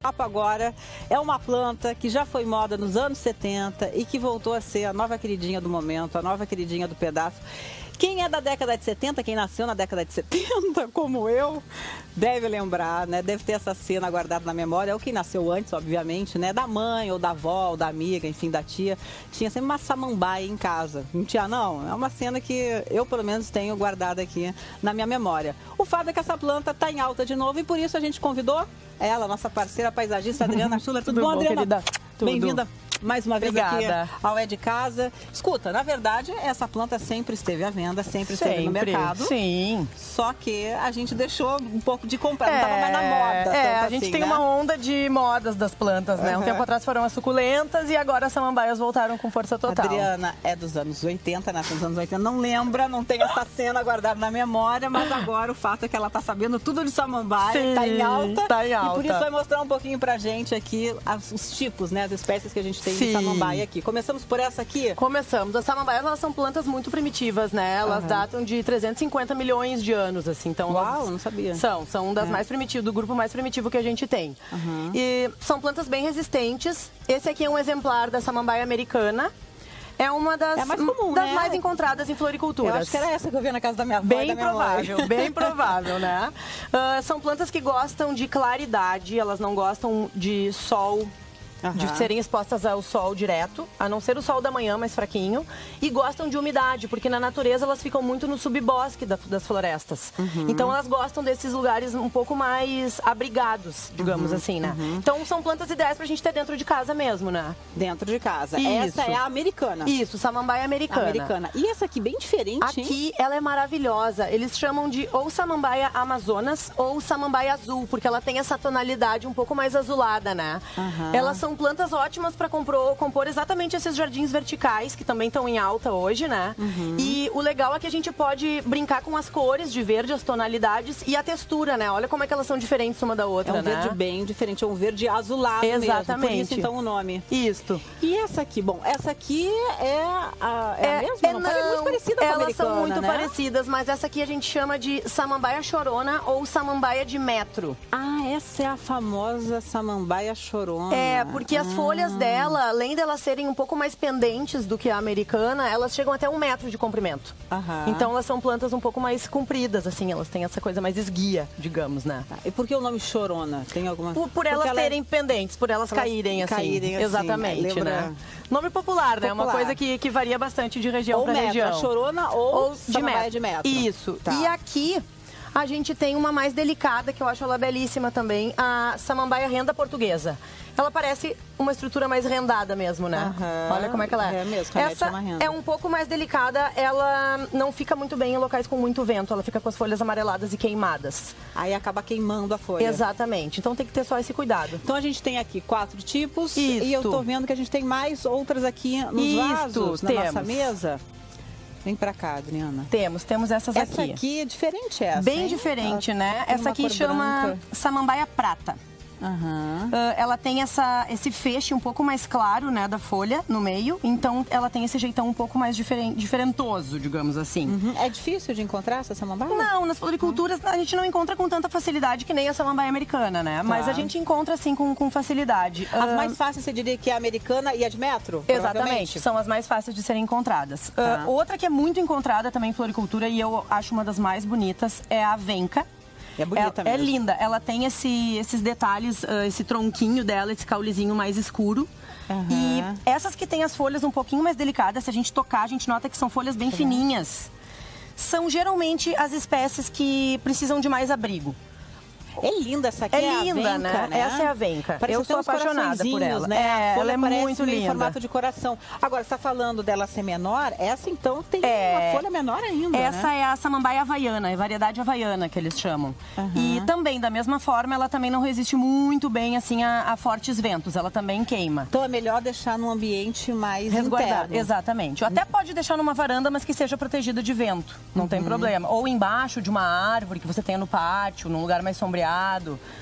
Papo agora é uma planta que já foi moda nos anos 70 e que voltou a ser a nova queridinha do momento, a nova queridinha do pedaço. Quem é da década de 70, quem nasceu na década de 70, como eu, deve lembrar, né? Deve ter essa cena guardada na memória, ou quem nasceu antes, obviamente, né? Da mãe, ou da avó, ou da amiga, enfim, da tia. Tinha sempre uma samambaia em casa. Não tinha, não? É uma cena que eu, pelo menos, tenho guardada aqui na minha memória. O fato é que essa planta está em alta de novo e por isso a gente convidou ela, nossa parceira paisagista, Adriana Schuller. Tudo bom, Adriana? Bem-vinda mais uma vez aqui ao É de Casa. Escuta, na verdade, essa planta sempre esteve à venda, sempre esteve no mercado. Sim. Só que a gente deixou um pouco de comprar, não estava mais na moda. A gente tem uma onda de modas das plantas, né? Um tempo atrás foram as suculentas e agora as samambaias voltaram com força total. Adriana é dos anos 80, nasceu nos anos 80, não lembra, não tem essa cena guardada na memória, mas agora o fato é que ela tá sabendo tudo de samambaia, Sim, tá em alta. Tá em alta. E por isso vai mostrar um pouquinho pra gente aqui os tipos, né, as espécies que a gente tem de samambaia aqui. Começamos por essa aqui? Começamos. As samambaias, elas são plantas muito primitivas, né? Elas datam de 350 milhões de anos, assim. Então, uau, não sabia. São das mais primitivas, do grupo mais primitivo que a gente tem. E são plantas bem resistentes. Esse aqui é um exemplar da samambaia americana. É uma das, mais comum, das né? mais encontradas em floriculturas. Eu acho que era essa que eu vi na casa da minha avó. Bem provável, bem provável, né? São plantas que gostam de claridade, elas não gostam de sol, de serem expostas ao sol direto, a não ser o sol da manhã, mais fraquinho, e gostam de umidade, porque na natureza elas ficam muito no subbosque das florestas. Então elas gostam desses lugares um pouco mais abrigados, digamos assim, né? Então são plantas ideais pra gente ter dentro de casa mesmo, né? Dentro de casa. Isso. Essa é a americana. Isso, samambaia americana. E essa aqui bem diferente, Aqui ela é maravilhosa. Eles chamam de ou samambaia amazonas ou samambaia azul, porque ela tem essa tonalidade um pouco mais azulada, né? Elas são plantas ótimas para compor exatamente esses jardins verticais, que também estão em alta hoje, né? E o legal é que a gente pode brincar com as cores de verde, as tonalidades e a textura, né? Olha como é que elas são diferentes uma da outra, né? É um verde bem diferente, é um verde azulado exatamente. Mesmo. Por isso, então, o nome. Isso. E essa aqui? Bom, essa aqui é a mesma? Não, é muito parecida com a americana, elas são muito né? parecidas, mas essa aqui a gente chama de samambaia chorona ou samambaia de metro. Ah, essa é a famosa samambaia chorona. Porque as folhas dela, além delas serem um pouco mais pendentes do que a americana, elas chegam até 1 metro de comprimento. Então elas são plantas um pouco mais compridas, assim, elas têm essa coisa mais esguia, digamos, né? E por que o nome chorona? Tem alguma... Por elas terem pendentes, por elas caírem assim. Exatamente, né? Nome popular, né? Uma coisa que varia bastante de região para região. A chorona ou samambaia de metro. Isso. E aqui a gente tem uma mais delicada, que eu acho ela belíssima também, a samambaia renda portuguesa. Ela parece uma estrutura mais rendada mesmo, né? Olha como é que ela é. É mesmo, essa é um pouco mais delicada, ela não fica muito bem em locais com muito vento, ela fica com as folhas amareladas e queimadas. Aí acaba queimando a folha. Exatamente, então tem que ter só esse cuidado. Então a gente tem aqui 4 tipos e eu tô vendo que a gente tem mais outras aqui nos vasos, na nossa mesa. Vem pra cá, Adriana. Temos essas aqui. Essa aqui é diferente, Bem diferente, né? Essa aqui chama samambaia prata. Ela tem esse feixe um pouco mais claro, né, da folha no meio, então ela tem esse jeitão um pouco mais diferentoso, digamos assim. É difícil de encontrar essa samambaia? Não, nas floriculturas a gente não encontra com tanta facilidade que nem a samambaia americana, né? Mas a gente encontra assim com facilidade. As mais fáceis você diria que é a americana e a de metro? Exatamente, são as mais fáceis de serem encontradas. Outra que é muito encontrada também em floricultura e eu acho uma das mais bonitas é a avenca. É bonita mesmo. É linda. Ela tem esses detalhes, esse tronquinho dela, esse caulezinho mais escuro. E essas que tem as folhas um pouquinho mais delicadas, se a gente tocar, a gente nota que são folhas bem fininhas. São geralmente as espécies que precisam de mais abrigo. É linda essa aqui, é linda, a venca, né? Essa é a venca. Parece eu sou apaixonada por ela. Né? Ela é muito linda. Em formato de coração. Agora, você está falando dela ser menor, essa então tem uma folha menor ainda, Essa é a samambaia havaiana, é variedade havaiana que eles chamam. E também, da mesma forma, ela também não resiste muito bem assim a fortes ventos, ela também queima. Então é melhor deixar num ambiente mais resguardado. Exatamente. Até pode deixar numa varanda, mas que seja protegida de vento, não tem problema. Ou embaixo de uma árvore que você tenha no pátio, num lugar mais sombreado.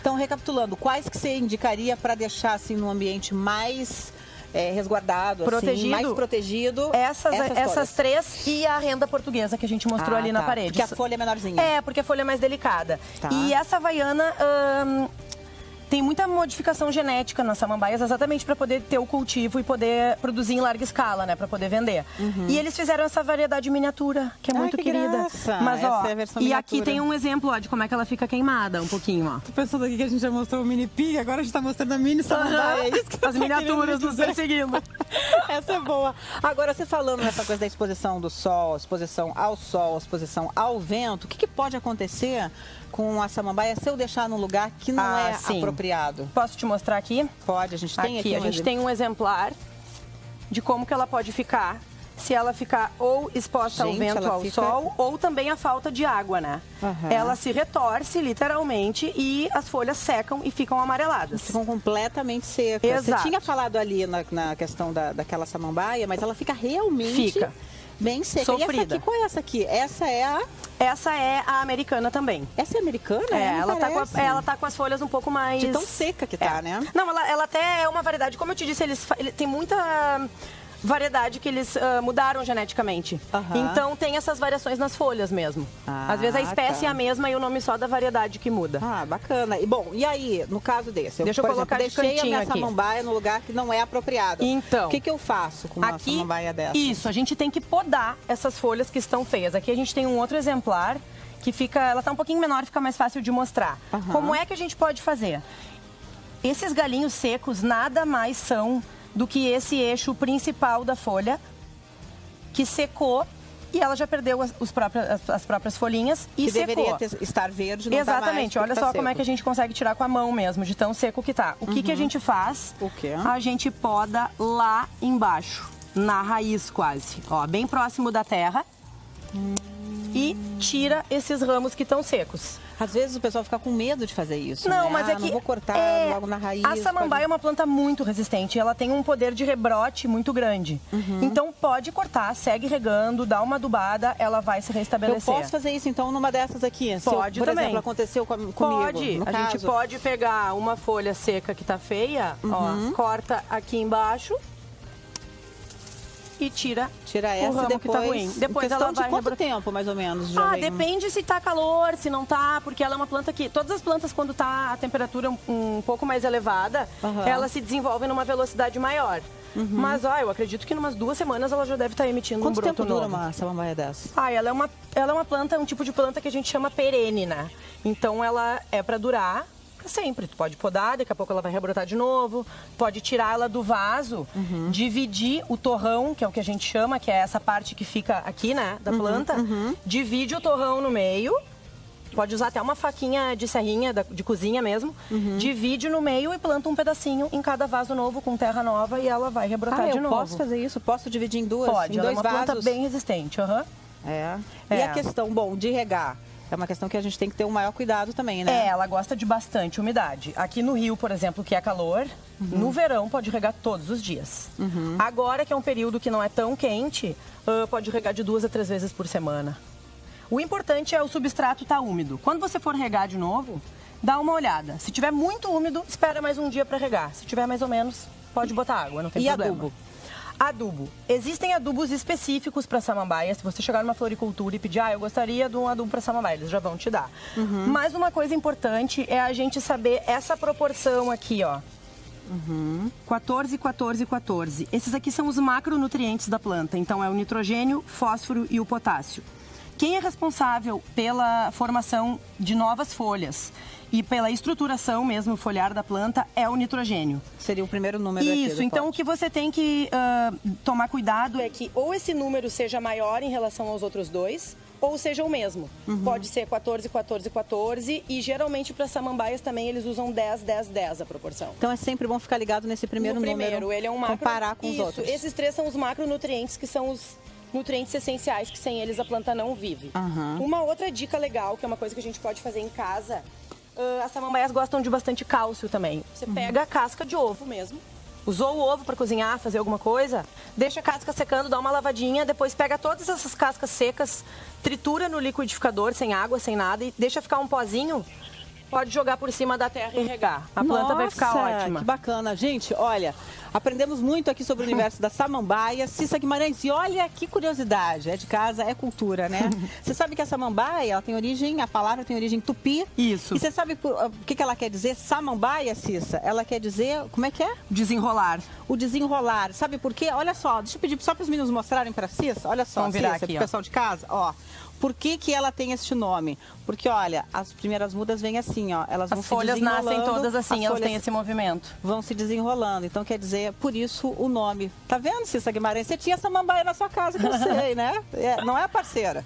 Então, recapitulando, quais que você indicaria para deixar assim num ambiente mais resguardado, protegido, assim, mais protegido? Essas 3 e a renda portuguesa que a gente mostrou ali na parede. Porque a folha é menorzinha. Porque a folha é mais delicada. E essa havaiana, tem muita modificação genética nas samambaias, exatamente para poder ter o cultivo e poder produzir em larga escala, né? Para poder vender. E eles fizeram essa variedade miniatura, que é muito querida. Graça. Mas, ó, essa é a versão e miniatura. aqui tem um exemplo, ó, de como é que ela fica queimada, um pouquinho, ó. Tô pensando aqui que a gente já mostrou o mini pig, agora a gente tá mostrando a mini samambaia. É isso que eu As tô miniaturas querendo nos dizer. perseguindo. Essa é boa. Agora, você falando nessa coisa da exposição do sol, exposição ao sol, exposição ao vento, o que pode acontecer com a samambaia se eu deixar num lugar que não é sim. apropriado? Posso te mostrar aqui? Pode, a gente tem aqui a gente tem um exemplar de como que ela pode ficar, se ela ficar ou exposta ao Gente, vento, ela ao fica- sol, ou também a falta de água, né? Aham. Ela se retorce, literalmente, e as folhas secam e ficam amareladas. Ficam completamente secas. Exato. Você tinha falado ali na questão daquela samambaia, mas ela fica realmente Fica. bem seca. Sofrida. E essa aqui, qual é essa aqui? Essa é a... Essa é a americana também. Essa é americana? É, Não parece. ela tá com as folhas um pouco mais... De tão seca que tá, né? Não, ela até é uma variedade. Como eu te disse, tem muita variedade que eles mudaram geneticamente. Aham. Então tem essas variações nas folhas mesmo. Ah, Às vezes a espécie tá. é a mesma e o nome só da variedade que muda. Ah, bacana. E bom, e aí, no caso desse? Deixa eu por colocar exemplo, de deixei a cantinho minha aqui. samambaia no lugar que não é apropriado. Então, o que eu faço com uma aqui, samambaia dessa? isso, a gente tem que podar essas folhas que estão feias. Aqui a gente tem um outro exemplar que fica, ela tá um pouquinho menor, fica mais fácil de mostrar. Aham. Como é que a gente pode fazer? Esses galinhos secos nada mais são do que esse eixo principal da folha que secou e ela já perdeu as próprias folhinhas e que secou. deveria estar verde, não Exatamente, tá mais, olha porque só tá como é seco. que a gente consegue tirar com a mão mesmo, de tão seco que tá. O que a gente faz? O quê? A gente poda lá embaixo, na raiz quase, ó, bem próximo da terra. E tira esses ramos que estão secos. Às vezes o pessoal fica com medo de fazer isso. Não, né? mas é que não vou cortar logo na raiz. a samambaia é uma planta muito resistente. Ela tem um poder de rebrote muito grande. Então pode cortar, segue regando, dá uma adubada, ela vai se Eu restabelecer. posso fazer isso então numa dessas aqui? Se eu, Pode por também. exemplo, aconteceu comigo. Pode. No A caso. gente pode pegar uma folha seca que tá feia, ó, corta aqui embaixo e tira Tira o essa ramo e depois. que tá ruim. Depois em questão ela vai de quanto rebrotar. tempo, mais ou menos? Já vem? Depende se tá calor, se não tá, porque ela é uma planta que... Todas as plantas, quando tá a temperatura um pouco mais elevada, Aham. elas se desenvolvem numa velocidade maior. Mas, ó, eu acredito que em umas 2 semanas ela já deve estar emitindo Quanto um broto tempo dura novo. uma samambaia dessa? Ela é uma planta, um tipo de planta que a gente chama perene, né? Então ela é pra durar pra sempre. Tu pode podar, daqui a pouco ela vai rebrotar de novo. Pode tirar ela do vaso, dividir o torrão, que é o que a gente chama, que é essa parte que fica aqui, né, da planta. Divide o torrão no meio. Pode usar até uma faquinha de serrinha, de cozinha mesmo. Divide no meio e planta um pedacinho em cada vaso novo com terra nova e ela vai rebrotar de eu novo. posso fazer isso? Posso dividir em duas? Pode, em ela é dois uma planta vasos? bem resistente. É. É. E a questão, bom, de regar? É uma questão que a gente tem que ter um maior cuidado também, né? Ela gosta de bastante umidade. Aqui no Rio, por exemplo, que é calor, no verão pode regar todos os dias. Agora, que é um período que não é tão quente, pode regar de 2 a 3 vezes por semana. O importante é o substrato estar úmido. Quando você for regar de novo, dá uma olhada. Se tiver muito úmido, espera mais um dia para regar. Se tiver mais ou menos, pode botar água, não tem E problema. adubo? Adubo. Existem adubos específicos para samambaia. Se você chegar numa floricultura e pedir, eu gostaria de um adubo para samambaia, eles já vão te dar. Mas uma coisa importante é a gente saber essa proporção aqui, ó. 14, 14, 14. Esses aqui são os macronutrientes da planta. Então é o nitrogênio, fósforo e o potássio. Quem é responsável pela formação de novas folhas e pela estruturação mesmo foliar da planta é o nitrogênio. Seria o primeiro número aqui Isso, do então pote. o que você tem que tomar cuidado é que ou esse número seja maior em relação aos outros dois, ou seja o mesmo. Pode ser 14, 14, 14 e geralmente para samambaias também eles usam 10, 10, 10 a proporção. Então é sempre bom ficar ligado nesse primeiro número. Ele é um macro... Comparar com os Isso, outros. esses 3 são os macronutrientes, que são os nutrientes essenciais, que sem eles a planta não vive. Uma outra dica legal, que é uma coisa que a gente pode fazer em casa, as samambaias gostam de bastante cálcio também. Você pega a casca de ovo mesmo, usou o ovo para cozinhar, fazer alguma coisa, deixa a casca secando, dá uma lavadinha, depois pega todas essas cascas secas, tritura no liquidificador, sem água, sem nada, e deixa ficar um pozinho. Pode jogar por cima da terra e regar. A planta vai ficar ótima. Que bacana. Gente, olha, aprendemos muito aqui sobre o universo da samambaia. Cissa Guimarães, e olha que curiosidade. É de casa, é cultura, né? Você sabe que a samambaia, ela tem origem, a palavra tem origem tupi. Isso. E você sabe o que ela quer dizer? Samambaia, Cissa? Ela quer dizer, como é que é? Desenrolar. O desenrolar. Sabe por quê? Olha só, deixa eu pedir só para os meninos mostrarem para a Cissa. Olha só, Vamos virar Cissa, aqui, pro pessoal de casa, ó. Por que que ela tem este nome? Porque, olha, as primeiras mudas vêm assim, ó. Elas vão As se folhas desenrolando. nascem todas assim, elas têm esse movimento. Vão se desenrolando. Então, quer dizer, por isso o nome. Tá vendo, Cissa Guimarães? Você tinha samambaia na sua casa, que eu sei, né? Não é a parceira.